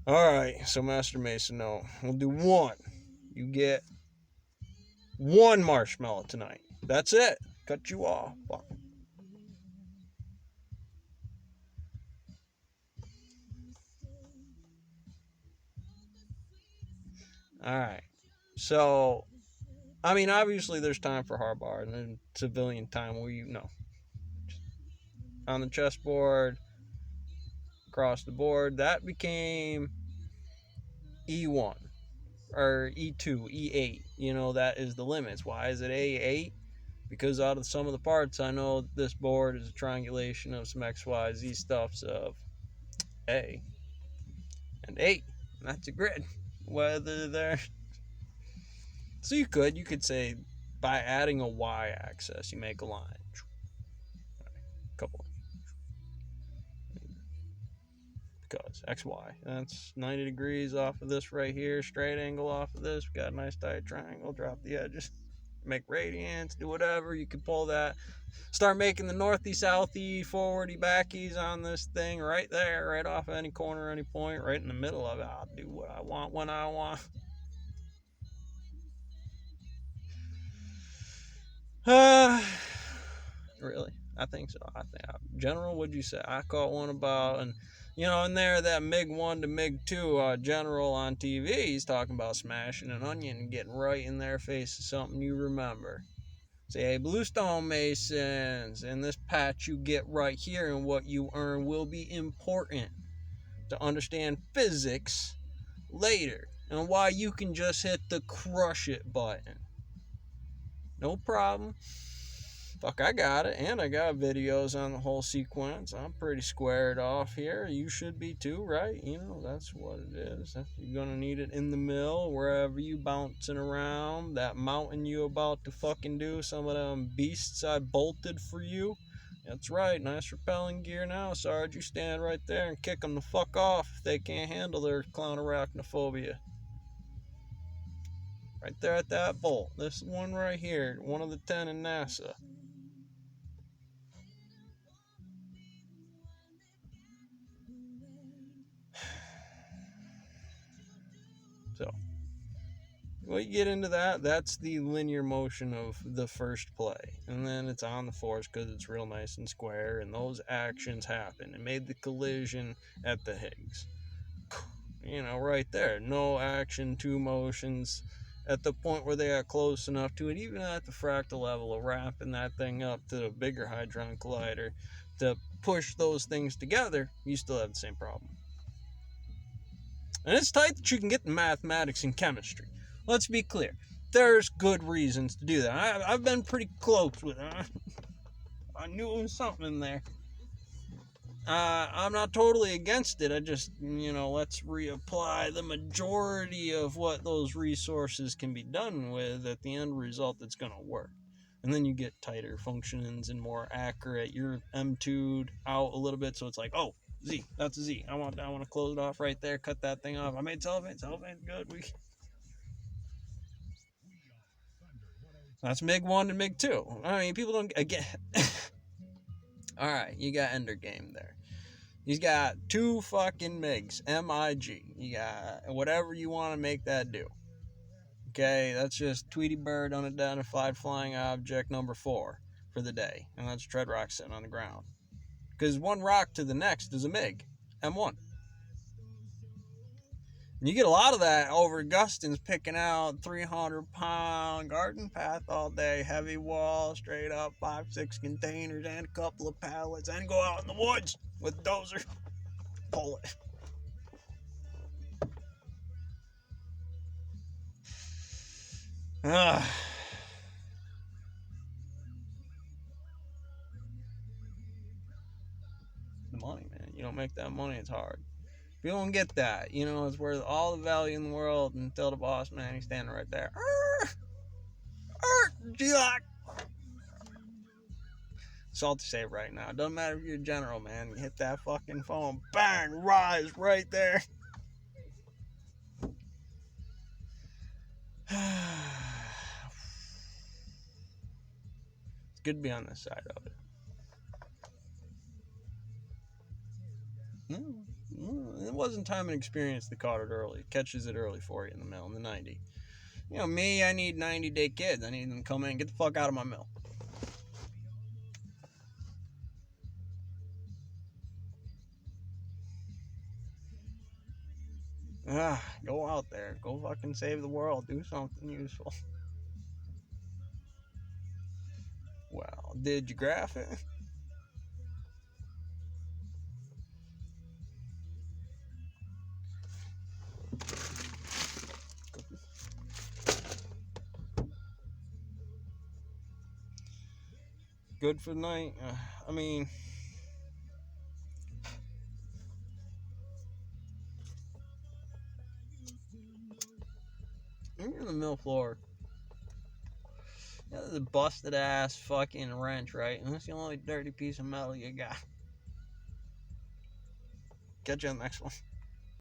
All right, so Master Mason, no, we'll do one. You get one marshmallow tonight. That's it. Cut you off. Fuck. All right. So, I mean, obviously, there's time for hardball and then civilian time where you know on the chessboard, across the board. That became E1 or E2, E8. You know, that is the limits. Why is it A8? Because out of some of the parts, I know this board is a triangulation of some X, Y, Z stuffs of A and 8. And that's a grid. Whether they're. So you could say by adding a Y axis, you make a line. A couple. Because XY. That's 90 degrees off of this right here, straight angle off of this. We got a nice tight triangle, drop the edges, make radians, do whatever. You can pull that. Start making the northy, southy, forwardy, backies on this thing right there, right off any corner, any point, right in the middle of it. I'll do what I want when I want. Uh, really? I think so. I think General, what'd you say? I caught one about and in there that MiG 1 to MiG 2 general on TV, he's talking about smashing an onion and getting right in their face is something you remember. Say, hey, Bluestone Masons, in this patch you get right here and what you earn will be important to understand physics later and why you can just hit the crush it button. No problem. Fuck, I got it, and I got videos on the whole sequence. I'm pretty squared off here. You should be too, right? That's what it is. You're gonna need it in the mill, wherever you bouncing around. That mountain you about to fucking do, some of them beasts I bolted for you. That's right, nice repelling gear now, Sarge. You stand right there and kick them the fuck off if they can't handle their clown arachnophobia. Right there at that bolt. This one right here, one of the 10 in NASA. So, when you get into that, that's the linear motion of the first play. And then it's on the force because it's real nice and square, and those actions happen. It made the collision at the Higgs. Right there. No action, two motions. At the point where they got close enough to it, even at the fractal level of wrapping that thing up to the bigger Hadron Collider to push those things together, you still have the same problem. And it's tight that you can get the mathematics and chemistry. Let's be clear. There's good reasons to do that. I've been pretty close with it. I knew it was something in there. I'm not totally against it. I just, let's reapply the majority of what those resources can be done with at the end result that's going to work. And then you get tighter functions and more accurate. You're M2'd out a little bit, so it's like, oh, Z, that's a Z. I want to close it off right there, cut that thing off. I made cellophane. Cellophane's good. That's MiG 1 and MiG 2. I mean, people don't get. All right, you got Ender Game there. He's got two fucking MiGs, MiG. You got whatever you want to make that do. Okay, that's just Tweety Bird unidentified flying object number 4 for the day. And that's Tread Rock sitting on the ground. Because one rock to the next is a MiG, M1. And you get a lot of that over Gustin's picking out 300-pound garden path all day, heavy wall, straight up 5-6 containers and a couple of pallets, and go out in the woods with dozer. Pull it. The money, man. You don't make that money, it's hard. If you don't get that, it's worth all the value in the world until the boss man, he's standing right there. G-Lock. That's all to say right now. It doesn't matter if you're a general, man. You hit that fucking phone, bang, rise right there. It's good to be on this side of it. It wasn't time and experience that caught it early. It catches it early for you in the mill in the 90. You know, me, I need 90-day kids. I need them to come in and get the fuck out of my mill. Go out there. Go fucking save the world. Do something useful. Well, did you graph it? Good for the night. I mean, you're in the mill floor. That's a busted ass fucking wrench, right? And that's the only dirty piece of metal you got. Catch you on the next one.